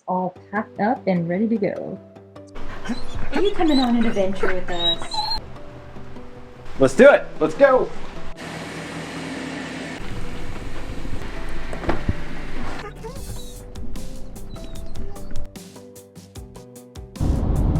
all packed up and ready to go. Are you coming on an adventure with us? Let's do it. Let's go.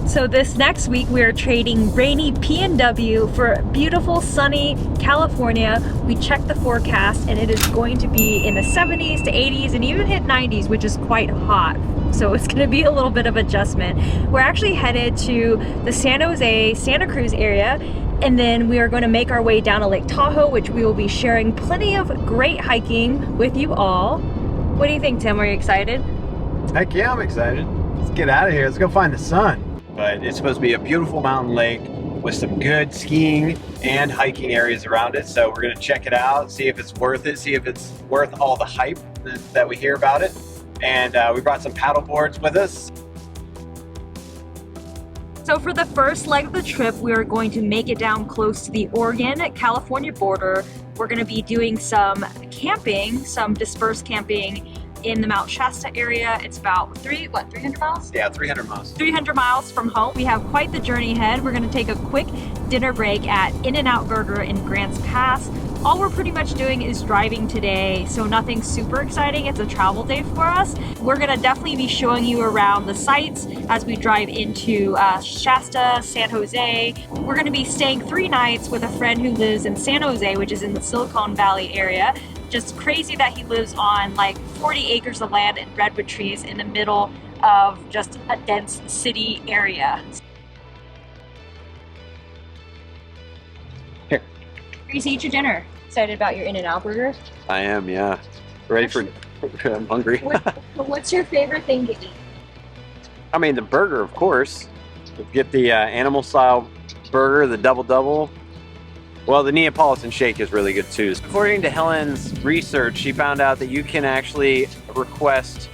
So this next week we are trading rainy PNW for beautiful sunny California. We checked the forecast and it is going to be in the 70s to 80s and even hit 90s, which is quite hot. So it's going to be a little bit of adjustment. We're actually headed to the San Jose, Santa Cruz area, and then we are going to make our way down to Lake Tahoe, which we will be sharing plenty of great hiking with you all. What do you think, Tim? Are you excited? Heck yeah, I'm excited. Let's get out of here. Let's go find the sun. But it's supposed to be a beautiful mountain lake with some good skiing and hiking areas around it. So we're going to check it out, see if it's worth it, see if it's worth all the hype that we hear about it. And we brought some paddle boards with us. So for the first leg of the trip, we are going to make it down close to the Oregon-California border. We're going to be doing some camping, some dispersed camping in the Mount Shasta area. It's about 300 miles? Yeah, 300 miles. 300 miles from home. We have quite the journey ahead. We're gonna take a quick dinner break at In-N-Out Burger in Grants Pass. All we're pretty much doing is driving today, so nothing super exciting. It's a travel day for us. We're gonna definitely be showing you around the sites as we drive into Shasta, San Jose. We're gonna be staying 3 nights with a friend who lives in San Jose, which is in the Silicon Valley area. Just crazy that he lives on like 40 acres of land and redwood trees in the middle of just a dense city area. Here. Gracie, eat your dinner. Excited about your In-N-Out burger? I am, yeah. Ready for, I'm hungry. What's your favorite thing to eat? I mean, the burger, of course. Get the animal style burger, the double. Well, the Neapolitan shake is really good too. According to Helen's research, she found out that you can actually request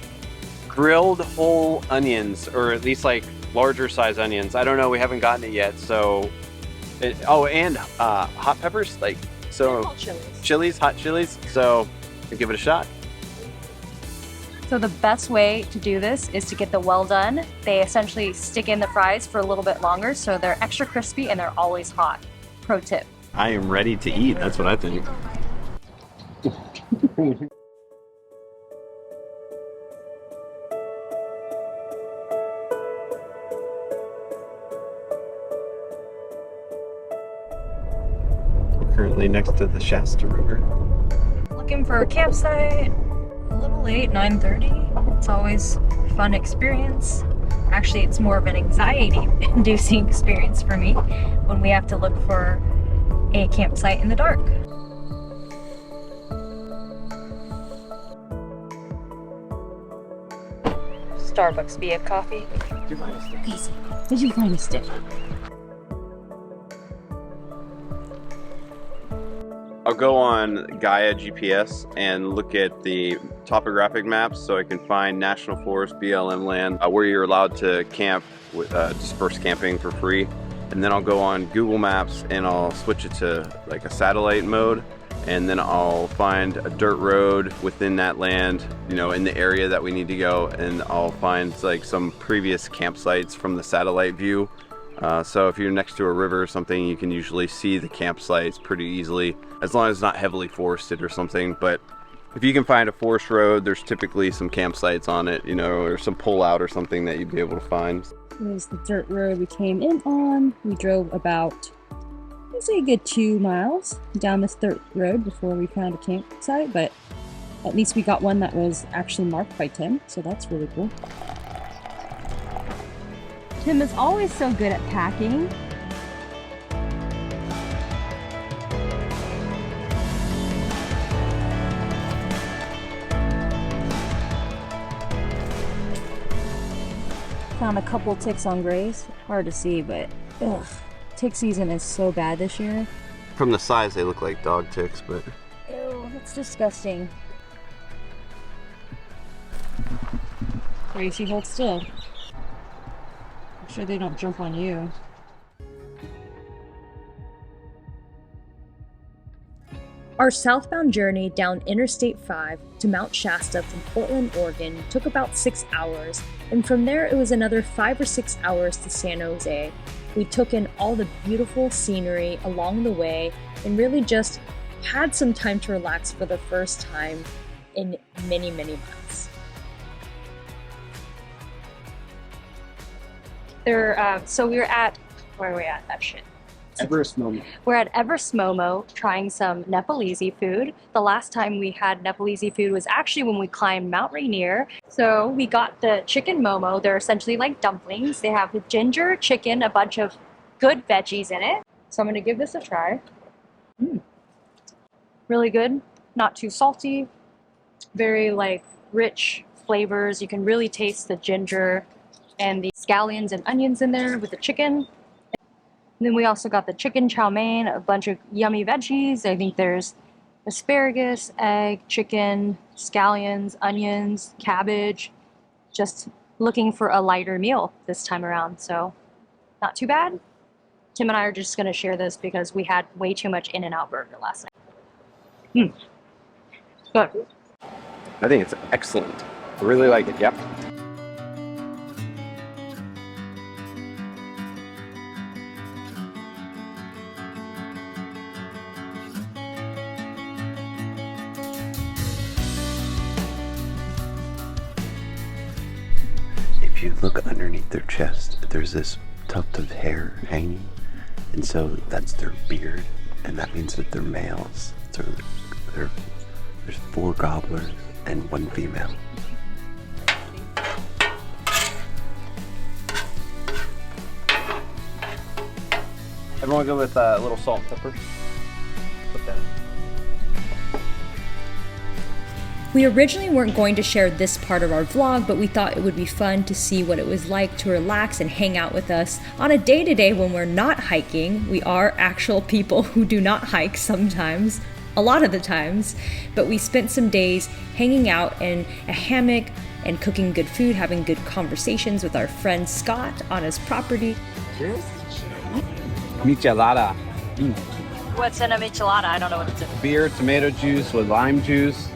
grilled whole onions, or at least like larger size onions. I don't know, we haven't gotten it yet. So, and hot peppers, like, so chilies, hot chilies. So give it a shot. So the best way to do this is to get the well done. They essentially stick in the fries for a little bit longer, so they're extra crispy and they're always hot. Pro tip. I am ready to eat, that's what I think. We're currently next to the Shasta River. Looking for a campsite. A little late, 9:30. It's always a fun experience. Actually, it's more of an anxiety-inducing experience for me when we have to look for a campsite in the dark. Starbucks via coffee. Easy. Did you find a stick? I'll go on Gaia GPS and look at the topographic maps so I can find National Forest BLM land where you're allowed to camp with dispersed camping for free. And then I'll go on Google Maps and I'll switch it to like a satellite mode, and then I'll find a dirt road within that land, you know, in the area that we need to go, and I'll find like some previous campsites from the satellite view. So if you're next to a river or something, you can usually see the campsites pretty easily, as long as it's not heavily forested or something. But if you can find a forest road, there's typically some campsites on it, you know, or some pull out or something that you'd be able to find. Here's the dirt road we came in on. We drove about, I'd say a good 2 miles down this dirt road before we found a campsite, but at least we got one that was actually marked by Tim, so that's really cool. Tim is always so good at packing. Found a couple ticks on grays. Hard to see, but ugh, tick season is so bad this year. From the size, they look like dog ticks, but... Ew, that's disgusting. Gracie, hold still. I'm sure they don't jump on you. Our southbound journey down Interstate 5 to Mount Shasta from Portland, Oregon took about 6 hours, And from there, it was another 5 or 6 hours to San Jose. We took in all the beautiful scenery along the way and really just had some time to relax for the first time in many, many months. So we were at, where are we at? That shit. Everest Momo. We're at Everest Momo trying some Nepalese food. The last time we had Nepalese food was actually when we climbed Mount Rainier. So we got the chicken momo. They're essentially like dumplings. They have ginger, chicken, a bunch of good veggies in it. So I'm gonna give this a try. Really good, not too salty, very like rich flavors. You can really taste the ginger and the scallions and onions in there with the chicken. And then we also got the chicken chow mein, a bunch of yummy veggies. I think there's asparagus, egg, chicken, scallions, onions, cabbage. Just looking for a lighter meal this time around, so not too bad. Tim and I are just gonna share this because we had way too much In-N-Out burger last night. Good. I think it's excellent. I really like it. Yep. If you look underneath their chest, there's this tuft of hair hanging, and so that's their beard, and that means that they're males. So there's 4 gobblers and 1 female. Everyone go with a little salt and pepper. Put that in. We originally weren't going to share this part of our vlog, but we thought it would be fun to see what it was like to relax and hang out with us on a day-to-day when we're not hiking. We are actual people who do not hike sometimes, a lot of the times, but we spent some days hanging out in a hammock and cooking good food, having good conversations with our friend Scott on his property. Cheers. Michelada. What's in a michelada? I don't know what it's in. Beer, tomato juice with lime juice.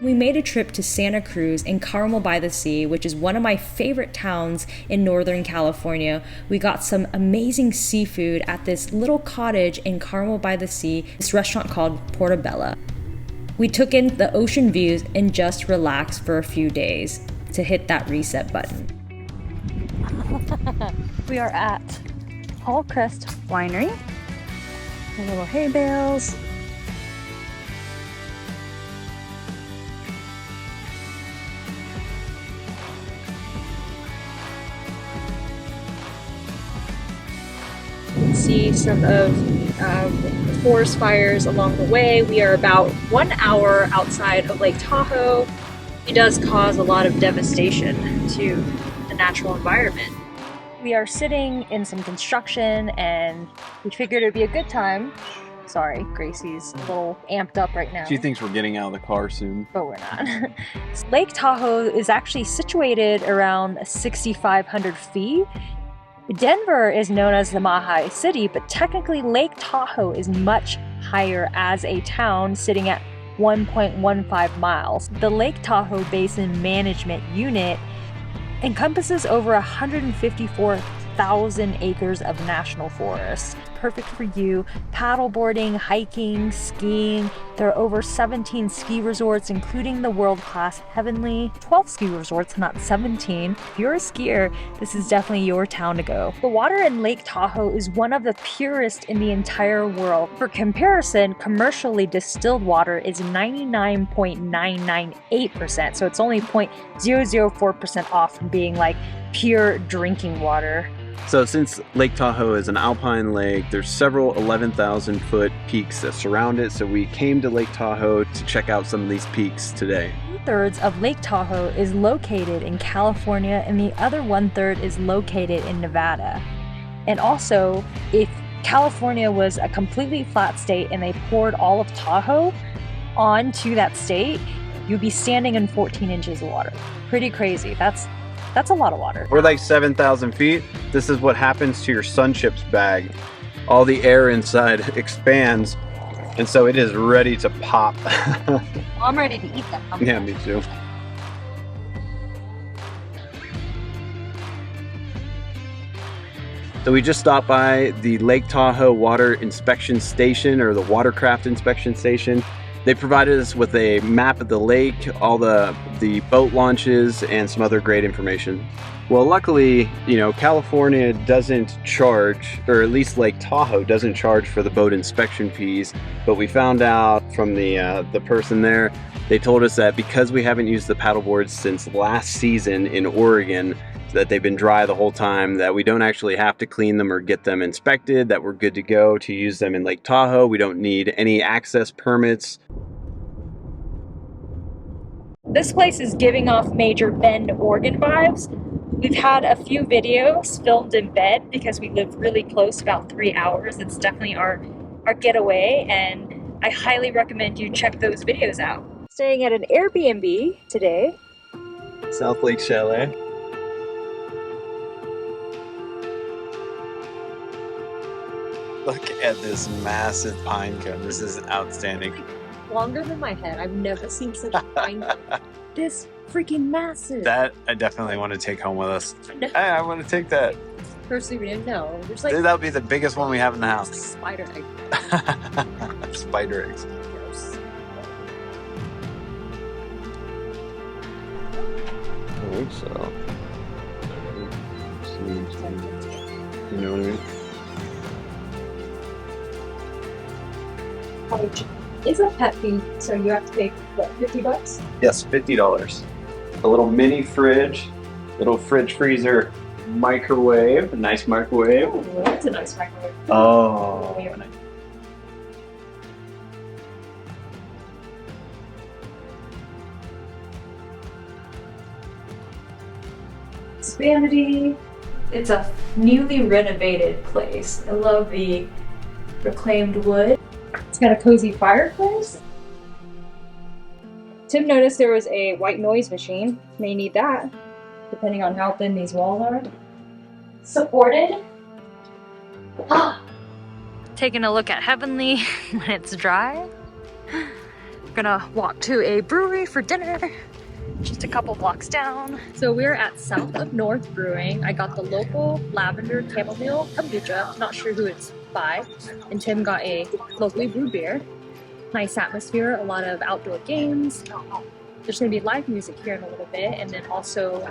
We made a trip to Santa Cruz and Carmel by the Sea, which is one of my favorite towns in Northern California. We got some amazing seafood at this little cottage in Carmel by the Sea, this restaurant called Portobello. We took in the ocean views and just relaxed for a few days to hit that reset button. We are at Paul Crest Winery. The little hay bales. See some of the forest fires along the way. We are about 1 hour outside of Lake Tahoe. It does cause a lot of devastation to the natural environment. We are sitting in some construction and we figured it would be a good time. Sorry, Gracie's a little amped up right now. She thinks we're getting out of the car soon. But we're not. Lake Tahoe is actually situated around 6,500 feet. Denver is known as the Mile-High City, but technically Lake Tahoe is much higher as a town, sitting at 1.15 miles. The Lake Tahoe Basin Management Unit encompasses over 154,000 acres of national forest. Perfect for you paddleboarding, hiking, skiing. There are over 17 ski resorts, including the world-class Heavenly. 12 ski resorts, not 17. If you're a skier, this is definitely your town to go. The water in Lake Tahoe is one of the purest in the entire world. For comparison, commercially distilled water is 99.998%, so it's only 0.004% off from being like pure drinking water. So since Lake Tahoe is an alpine lake, there's several 11,000 foot peaks that surround it. So we came to Lake Tahoe to check out some of these peaks today. 2/3 of Lake Tahoe is located in California and the other 1/3 is located in Nevada. And also, if California was a completely flat state and they poured all of Tahoe onto that state, you'd be standing in 14 inches of water. Pretty crazy. That's a lot of water. We're like 7,000 feet. This is what happens to your sunchips bag. All the air inside expands And so it is ready to pop. I'm ready to eat them. Yeah, me too. So we just stopped by the Lake Tahoe Water Inspection Station, or the Watercraft Inspection Station. They provided us with a map of the lake, all the boat launches, and some other great information. Well, luckily, you know, California doesn't charge, or at least Lake Tahoe doesn't charge for the boat inspection fees. But we found out from the person there, they told us that because we haven't used the paddleboards since last season in Oregon, that they've been dry the whole time, that we don't actually have to clean them or get them inspected, that we're good to go to use them in Lake Tahoe. We don't need any access permits. This place is giving off major Bend, Oregon vibes. We've had a few videos filmed in Bend because we live really close, about 3 hours. It's definitely our getaway, and I highly recommend you check those videos out. Staying at an Airbnb today. South Lake Chalet. Look at this massive pine cone. This is outstanding. Longer than my head. I've never seen such a pine cone. This freaking massive. That I definitely want to take home with us. Hey, I want to take that. Personally, we didn't know. There's like That would be the biggest one we have in the house. spider egg. Spider eggs. Gross. I think so. You know what I mean? It's a pet fee, so you have to pay, what, $50? Yes, $50. A little mini fridge, little fridge freezer microwave, a nice microwave. Oh, that's a nice microwave. Oh. It's vanity. It's a newly renovated place. I love the reclaimed wood. It's got a cozy fireplace. Tim noticed there was a white noise machine. May need that, depending on how thin these walls are. Supported. Taking a look at Heavenly when it's dry. We're gonna walk to a brewery for dinner, just a couple blocks down. So we're at South of North Brewing. I got the local lavender chamomile kombucha. Not sure who it's by. And Tim got a locally brewed beer. Nice atmosphere, a lot of outdoor games. There's gonna be live music here in a little bit, and then also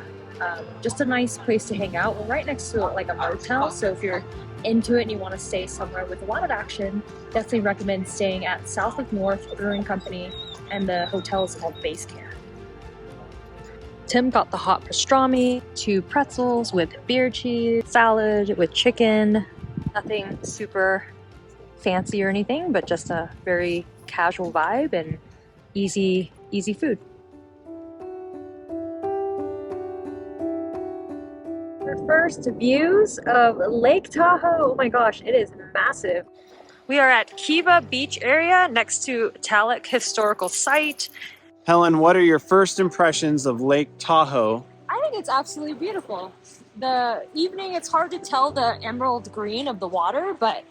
just a nice place to hang out. We're right next to like a motel, so if you're into it and you want to stay somewhere with a lot of action, definitely recommend staying at South of North Brewing Company, and the hotel is called Base Camp. Tim got the hot pastrami, 2 pretzels with beer cheese, salad with chicken. Nothing super fancy or anything, but just a very casual vibe and easy food. Our first views of Lake Tahoe. Oh my gosh, it is massive. We are at Kiva Beach area next to Tallac Historical Site. Helen, what are your first impressions of Lake Tahoe? I think it's absolutely beautiful. The evening, it's hard to tell the emerald green of the water, but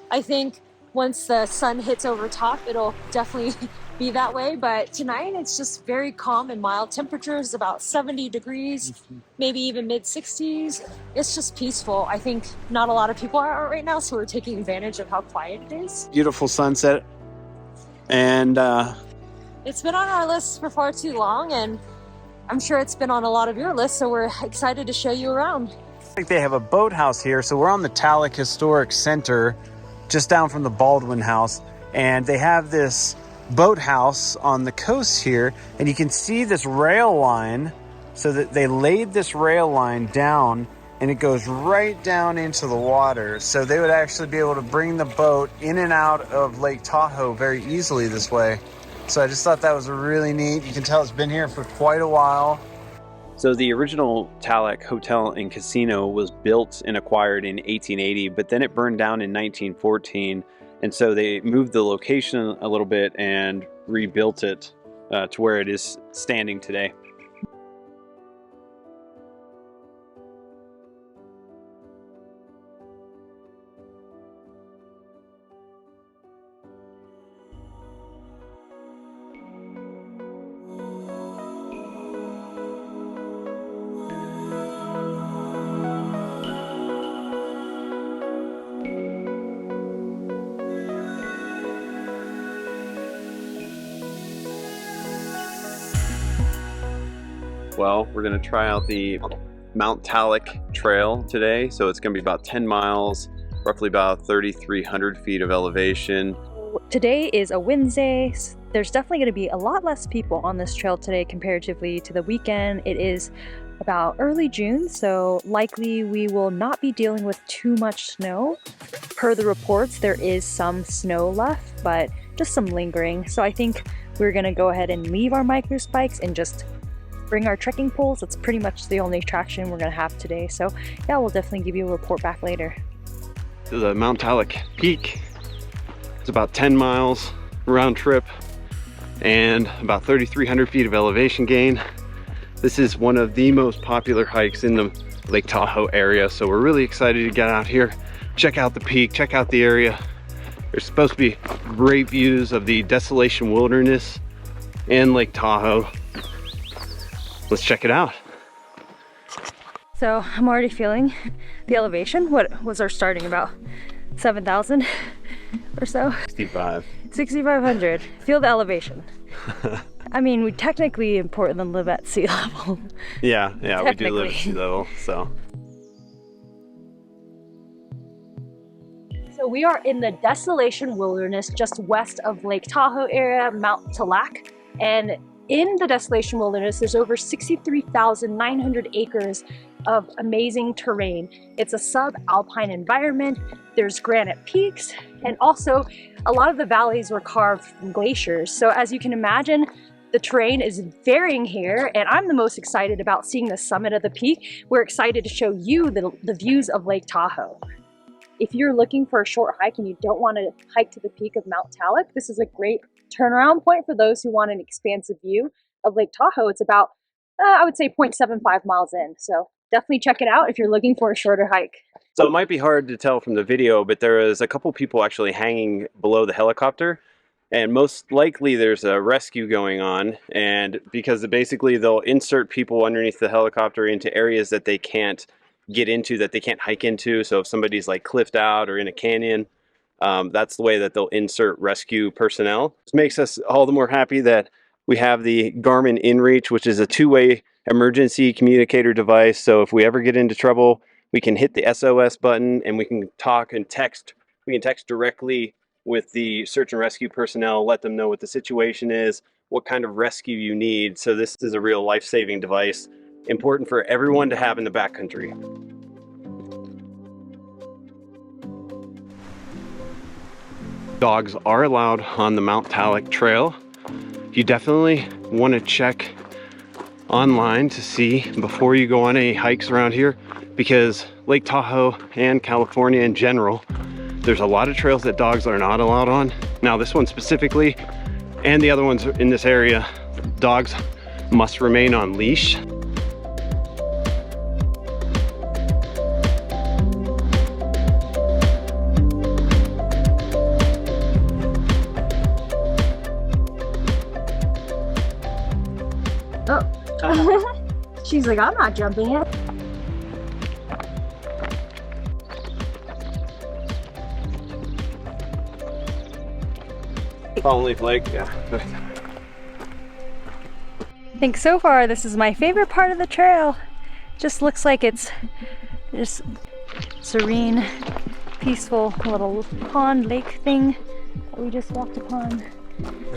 I think once the sun hits over top, it'll definitely be that way. But tonight, it's just very calm and mild. Temperature is about 70 degrees, maybe even mid 60s. It's just peaceful. I think not a lot of people are out right now, so we're taking advantage of how quiet it is. Beautiful sunset. And It's been on our list for far too long, and I'm sure it's been on a lot of your lists, so we're excited to show you around. I think they have a boathouse here. So we're on the Tallac Historic Center, just down from the Baldwin House. And they have this boathouse on the coast here. And you can see this rail line. So that they laid this rail line down, and it goes right down into the water. So they would actually be able to bring the boat in and out of Lake Tahoe very easily this way. So I just thought that was really neat. You can tell it's been here for quite a while. So the original Tallac Hotel and Casino was built and acquired in 1880, but then it burned down in 1914. And so they moved the location a little bit and rebuilt it to where it is standing today. Well, we're gonna try out the Mount Tallac Trail today. So it's gonna be about 10 miles, roughly about 3,300 feet of elevation. Today is a Wednesday. There's definitely going to be a lot less people on this trail today comparatively to the weekend. It is about early June, so likely we will not be dealing with too much snow. Per the reports, there is some snow left, but just some lingering. So I think we're going to go ahead and leave our micro spikes and just bring our trekking poles. That's pretty much the only traction we're going to have today. So yeah, we'll definitely give you a report back later. To the Mount Tallac peak. It's about 10 miles round trip and about 3,300 feet of elevation gain. This is one of the most popular hikes in the Lake Tahoe area, so we're really excited to get out here, check out the peak, check out the area. There's supposed to be great views of the Desolation Wilderness and Lake Tahoe. Let's check it out. So I'm already feeling the elevation. What was our starting, about 7,000 or so? 6,500. Feel the elevation. I mean, we technically in Portland live at sea level. Yeah, we do live at sea level, so. So we are in the Desolation Wilderness just west of Lake Tahoe area, Mount Tallac. And in the Desolation Wilderness, there's over 63,900 acres of amazing terrain. It's a subalpine environment. There's granite peaks, and also a lot of the valleys were carved from glaciers. So as you can imagine, the terrain is varying here, and I'm the most excited about seeing the summit of the peak. We're excited to show you the views of Lake Tahoe. If you're looking for a short hike and you don't want to hike to the peak of Mount Tallac, this is a great turnaround point for those who want an expansive view of Lake Tahoe. It's about, I would say 0.75 miles in. So definitely check it out if you're looking for a shorter hike. So it might be hard to tell from the video, but there is a couple people actually hanging below the helicopter, and most likely there's a rescue going on, and because basically they'll insert people underneath the helicopter into areas that they can't get into, that they can't hike into. So if somebody's like cliffed out or in a canyon, that's the way that they'll insert rescue personnel. This makes us all the more happy that we have the Garmin InReach, which is a two-way emergency communicator device. So if we ever get into trouble, we can hit the SOS button and we can talk and text. We can text directly with the search and rescue personnel, let them know what the situation is, what kind of rescue you need. So this is a real life-saving device, important for everyone to have in the backcountry. Dogs are allowed on the Mount Tallac Trail. You definitely want to check online to see before you go on any hikes around here, because Lake Tahoe and California in general, there's a lot of trails that dogs are not allowed on. Now this one specifically, and the other ones in this area, dogs must remain on leash. Oh. She's like, I'm not jumping it. Fallen Leaf Lake, yeah. I think so far this is my favorite part of the trail. Just looks like it's just serene, peaceful little pond lake thing that we just walked upon.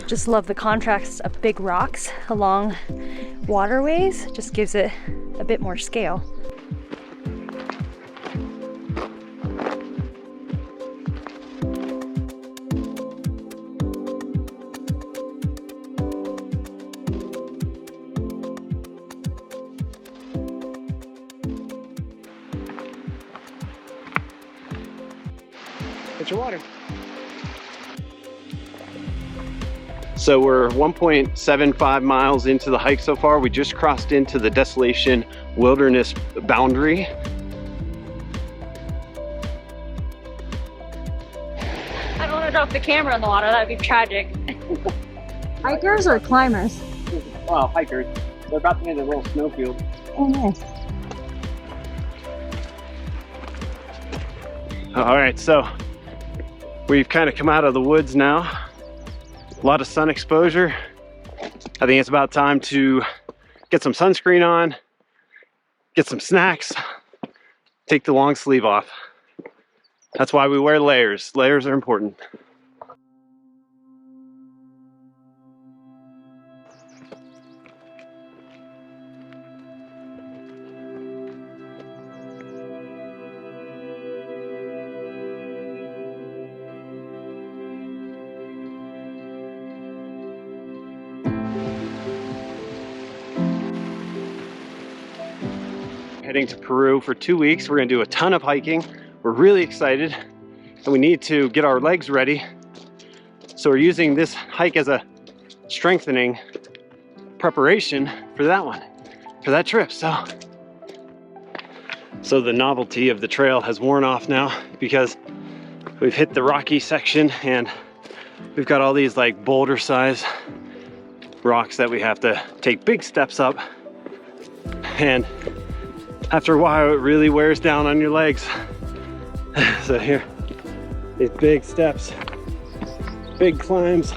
Just love the contrast of big rocks along waterways. Just gives it a bit more scale. Get your water. So we're 1.75 miles into the hike so far. We just crossed into the Desolation Wilderness boundary. I don't want to drop the camera in the water, that would be tragic. Hikers or climbers? Well, hikers. They're about to hit a little snowfield. Oh, nice. All right, so we've kind of come out of the woods now. A lot of sun exposure. I think it's about time to get some sunscreen on, get some snacks, take the long sleeve off. That's why we wear layers. Layers are important. Heading to Peru for 2 weeks. We're gonna do a ton of hiking. We're really excited, and we need to get our legs ready. So we're using this hike as a strengthening preparation for that one, for that trip. So the novelty of the trail has worn off now because we've hit the rocky section and we've got all these like boulder size rocks that we have to take big steps up, and after a while it really wears down on your legs. So here, these big steps, big climbs.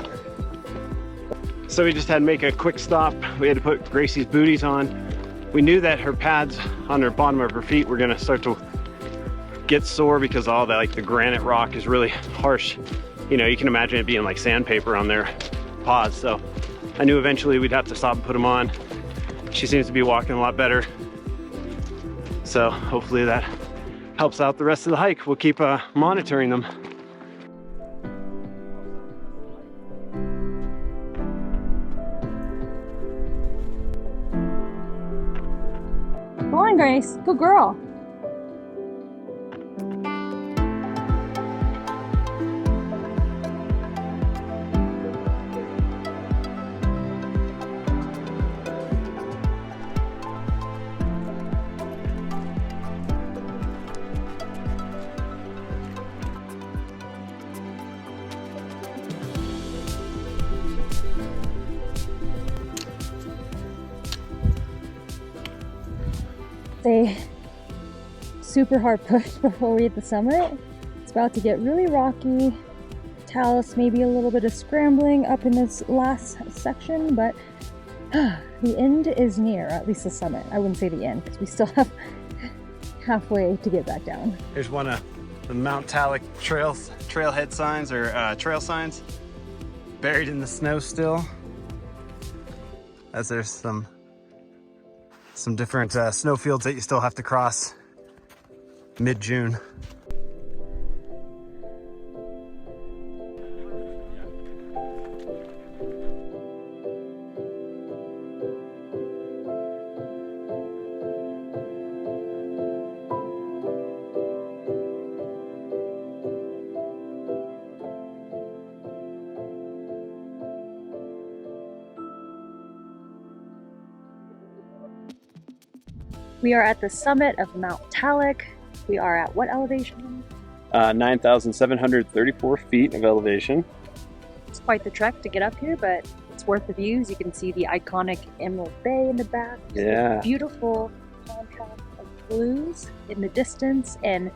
So we just had to make a quick stop. We had to put Gracie's booties on. We knew that her pads on her bottom of her feet were gonna start to get sore because all the the granite rock is really harsh. You know, you can imagine it being like sandpaper on their paws. So I knew eventually we'd have to stop and put them on. She seems to be walking a lot better. So hopefully that helps out the rest of the hike. We'll keep monitoring them. Go on, Grace. Good girl. A super hard push before we hit the summit. It's about to get really rocky. Talus, maybe a little bit of scrambling up in this last section, but the end is near, at least the summit. I wouldn't say the end because we still have halfway to get back down. Here's one of the Mount Tallac trailhead signs, or trail signs, buried in the snow still, as there's some different snow fields that you still have to cross mid-June. We are at the summit of Mount Tallac. We are at what elevation? 9,734 feet of elevation. It's quite the trek to get up here, but it's worth the views. You can see the iconic Emerald Bay in the back. Yeah. Beautiful contrast of blues in the distance and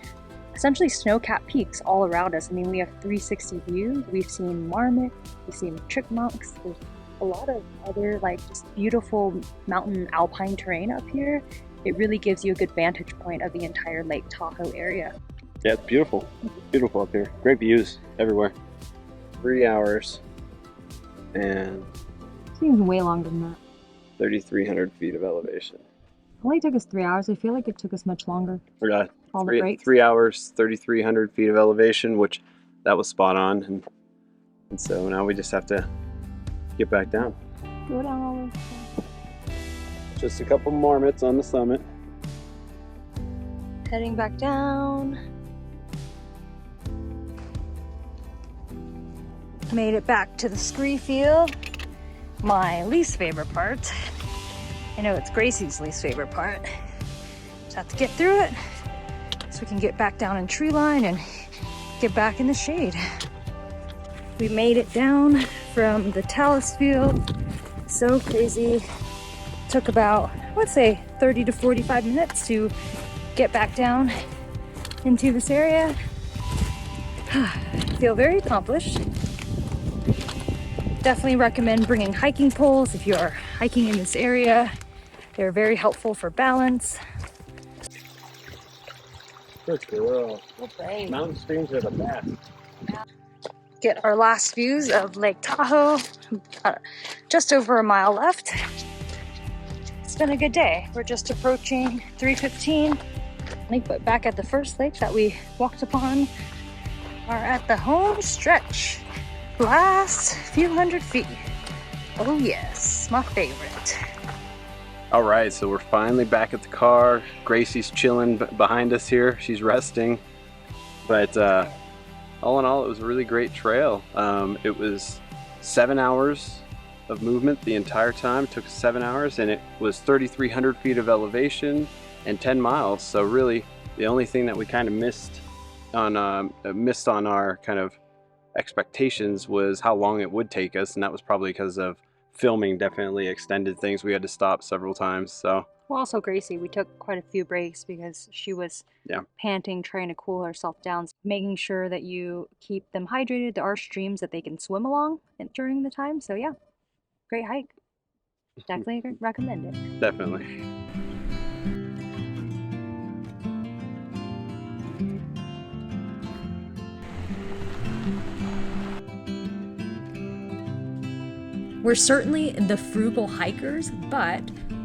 essentially snow-capped peaks all around us. I mean, we have 360 views. We've seen marmot, we've seen chipmunks. There's a lot of other just beautiful mountain alpine terrain up here. It really gives you a good vantage point of the entire Lake Tahoe area. Yeah, it's beautiful. It's beautiful up here. Great views everywhere. 3 hours and Seems way longer than that. 3,300 feet of elevation. It only took us 3 hours. I feel like it took us much longer. We got All the breaks. 3 hours, 3,300 feet of elevation, which that was spot on. And so now we just have to get back down. Go down all the way. Just a couple marmots on the summit. Heading back down. Made it back to the scree field. My least favorite part. I know it's Gracie's least favorite part. Just have to get through it so we can get back down in tree line and get back in the shade. We made it down from the talus field. So crazy. Took about, I would say, 30 to 45 minutes to get back down into this area. Feel very accomplished. Definitely recommend bringing hiking poles if you're hiking in this area. They're very helpful for balance. For sure. Mountain streams are the best. Get our last views of Lake Tahoe. Just over a mile left. It's been a good day. We're just approaching 3:15. But back at the first lake that we walked upon, are at the home stretch. Last few hundred feet. Oh yes, my favorite. All right, so we're finally back at the car. Gracie's chilling behind us here. She's resting. But all in all, it was a really great trail. It was 7 hours of movement the entire time. It took 7 hours, and it was 3,300 feet of elevation and 10 miles. So really, the only thing that we kind of missed on our kind of expectations was how long it would take us, and that was probably because of filming definitely extended things. We had to stop several times. So Well, also Gracie, we took quite a few breaks because she was panting, trying to cool herself down. Making sure that you keep them hydrated. There are streams that they can swim along during the time. So yeah, great hike. Definitely recommend it. definitely. We're certainly the frugal hikers, but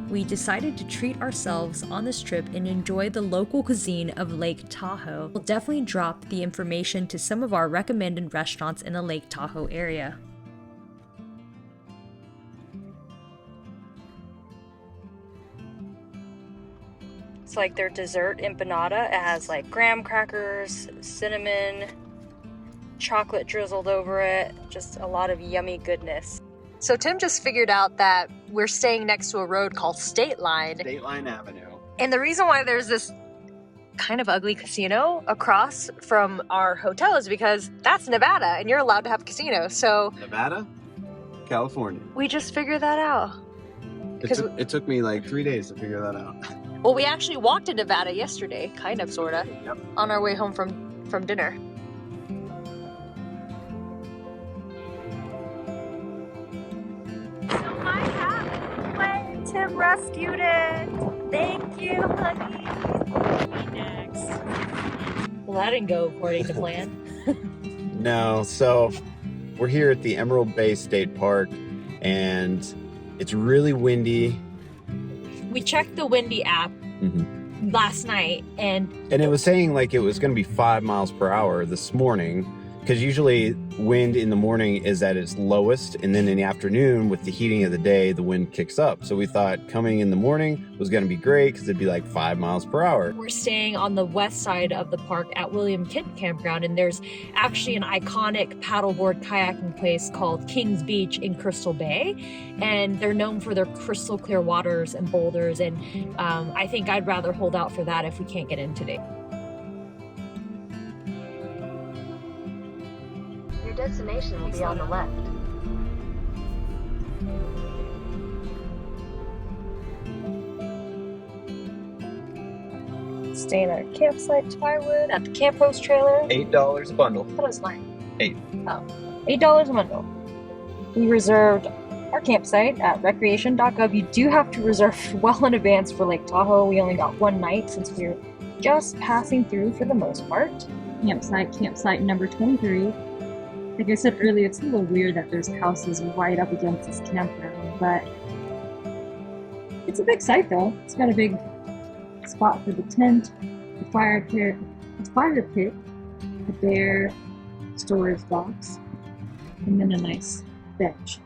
we decided to treat ourselves on this trip and enjoy the local cuisine of Lake Tahoe. We'll definitely drop the information to some of our recommended restaurants in the Lake Tahoe area. It's like their dessert empanada. It has like graham crackers, cinnamon, chocolate drizzled over it. Just a lot of yummy goodness. So Tim just figured out that we're staying next to a road called State Line. State Line Avenue. And the reason why there's this kind of ugly casino across from our hotel is because that's Nevada and you're allowed to have a casino. So Nevada? California. we just figured that out. It took me like 3 days to figure that out. Well, we actually walked to Nevada yesterday, kind of, sort of, Yep. on our way home from dinner. I have when Tim rescued it. Thank you, honey. Next. Well, that didn't go according to plan. No, so we're here at the Emerald Bay State Park, and it's really windy. We checked the Windy app last night, and it was saying like it was going to be 5 miles per hour this morning, because usually wind in the morning is at its lowest, and then in the afternoon with the heating of the day, the wind kicks up. So we thought coming in the morning was going to be great because it'd be like 5 miles per hour. we're staying on the west side of the park at William Kidd Campground, and there's actually an iconic paddleboard kayaking place called Kings Beach in Crystal Bay, and they're known for their crystal clear waters and boulders, and I think I'd rather hold out for that if we can't get in today. Your destination will be on the left. Staying at our campsite, Twywood, at the Camp Host trailer. $8 a bundle. That was mine. 8. Oh, $8 a bundle. We reserved our campsite at recreation.gov. You do have to reserve well in advance for Lake Tahoe. We only got one night since we were just passing through for the most part. Campsite number 23. Like I said earlier, it's a little weird that there's houses right up against this campground, but it's a big site though. It's got a big spot for the tent, the fire pit, a bare storage box, and then a nice bench.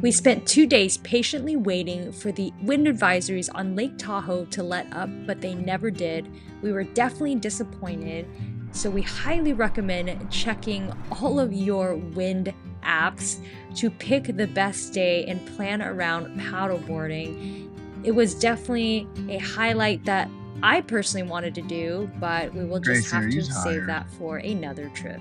We spent 2 days patiently waiting for the wind advisories on Lake Tahoe to let up, but they never did. We were definitely disappointed, so we highly recommend checking all of your wind apps to pick the best day and plan around paddleboarding. It was definitely a highlight that I personally wanted to do, but we will just have to save that for another trip.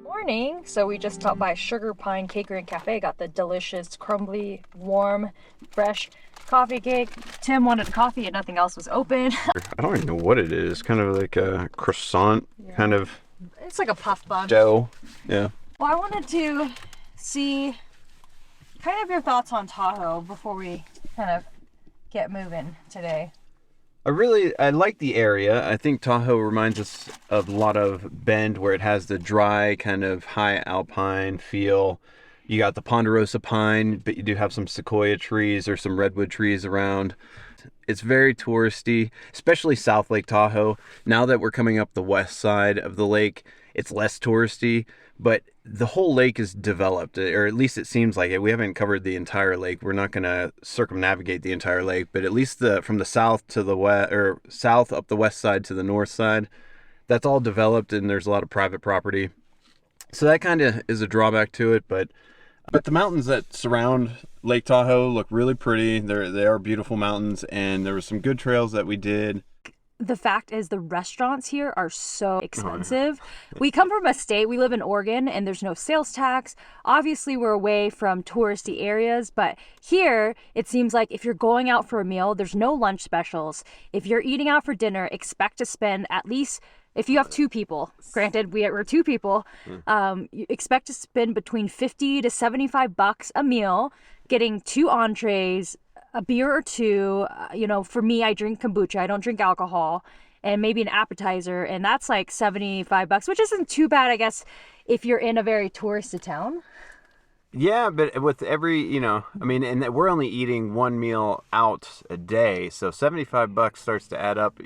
Morning. So we just stopped by Sugar Pine Cakery and Cafe. Got the delicious, crumbly, warm, fresh coffee cake. Tim wanted coffee and nothing else was open. I don't even know what it is. Kind of like a croissant, kind of It's like a puff bun. dough. Yeah. Well, I wanted to see kind of your thoughts on Tahoe before we kind of get moving today. I like the area. I think Tahoe reminds us of a lot of Bend, where it has the dry kind of high alpine feel. You got the ponderosa pine, but you do have some sequoia trees or some redwood trees around. It's very touristy, especially South Lake Tahoe. Now that we're coming up the west side of the lake, it's less touristy, but the whole lake is developed, or at least it seems like it. We haven't covered the entire lake. We're not going to circumnavigate the entire lake, but at least from the south to the west, or south up the west side to the north side, that's all developed, and there's a lot of private property. So that kind of is a drawback to it, but the mountains that surround Lake Tahoe look really pretty. They are beautiful mountains, and there were some good trails that we did. The fact is the restaurants here are so expensive. We come from a state, we live in Oregon, and there's no sales tax. Obviously, we're away from touristy areas, but here it seems like if you're going out for a meal, there's no lunch specials. If you're eating out for dinner, expect to spend at least, if you have two people, granted we're two people, you expect to spend between $50 to $75 a meal, getting 2 entrees, a beer or 2. For me, I drink kombucha. I don't drink alcohol, and maybe an appetizer, and that's like $75, which isn't too bad, I guess, if you're in a very touristy town. Yeah, but with every, and we're only eating one meal out a day, so $75 starts to add up,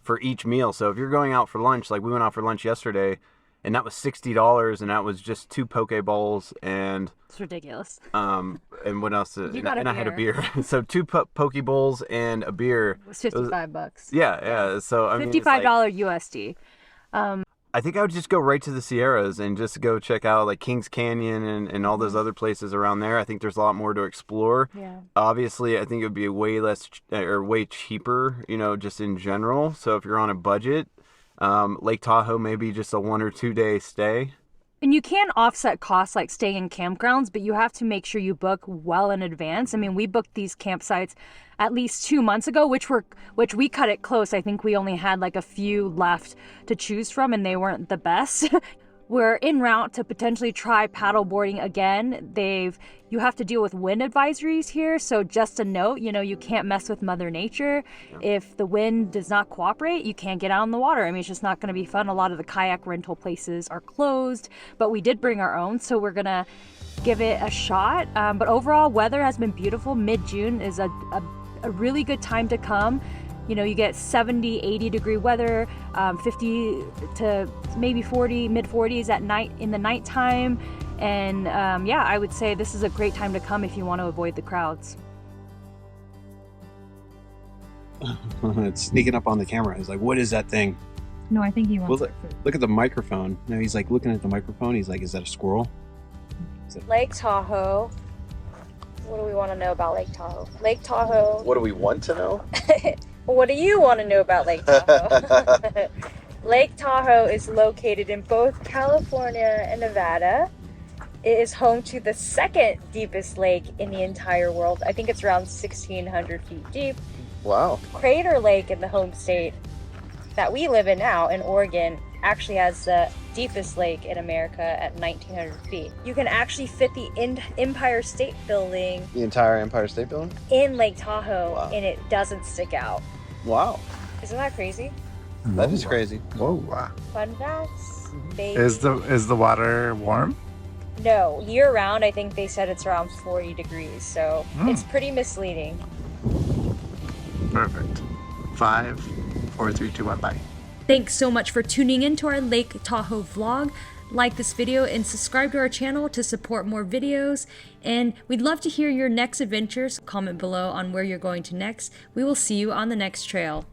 for each meal. So if you're going out for lunch, like we went out for lunch yesterday, and that was $60, and that was just 2 poke bowls and it's ridiculous. And what else? I had a beer. So 2 poke bowls and a beer. It was $55. Yeah. So I mean, $55 USD. I think I would just go right to the Sierras and just go check out like Kings Canyon and all those other places around there. I think there's a lot more to explore. Yeah. Obviously, I think it would be way cheaper, just in general. So if you're on a budget, Lake Tahoe may be just a 1 or 2 day stay. And you can offset costs like staying in campgrounds, but you have to make sure you book well in advance. I mean, we booked these campsites at least 2 months ago, which we cut it close. I think we only had like a few left to choose from, and they weren't the best. We're en route to potentially try paddleboarding again. You have to deal with wind advisories here, so just a note, you can't mess with Mother Nature. If the wind does not cooperate, you can't get out in the water. I mean, it's just not going to be fun. A lot of the kayak rental places are closed, but we did bring our own, so we're going to give it a shot. But overall, weather has been beautiful. Mid-June is a really good time to come. You get 70, 80 degree weather, 50 to maybe 40, mid 40s at night in the nighttime. And I would say this is a great time to come if you want to avoid the crowds. It's sneaking up on the camera. He's like, what is that thing? No, I think he wants Well, look at the microphone. No, he's like looking at the microphone. He's like, is that a squirrel? Lake Tahoe. What do we want to know about Lake Tahoe? Lake Tahoe. What do we want to know? What do you want to know about Lake Tahoe? Lake Tahoe is located in both California and Nevada. It is home to the second deepest lake in the entire world. I think it's around 1,600 feet deep. Wow. Crater Lake in the home state that we live in now in Oregon actually has the deepest lake in America at 1,900 feet. You can actually fit the Empire State Building. The entire Empire State Building? In Lake Tahoe, Wow. and it doesn't stick out. Wow. Isn't that crazy? That is crazy. Whoa, wow. Fun facts. Baby. Is the water warm? No, year round I think they said it's around 40 degrees, so it's pretty misleading. Perfect. 5, 4, 3, 2, 1, bye. Thanks so much for tuning in to our Lake Tahoe vlog. Like this video and subscribe to our channel to support more videos. And we'd love to hear your next adventures. Comment below on where you're going to next. We will see you on the next trail.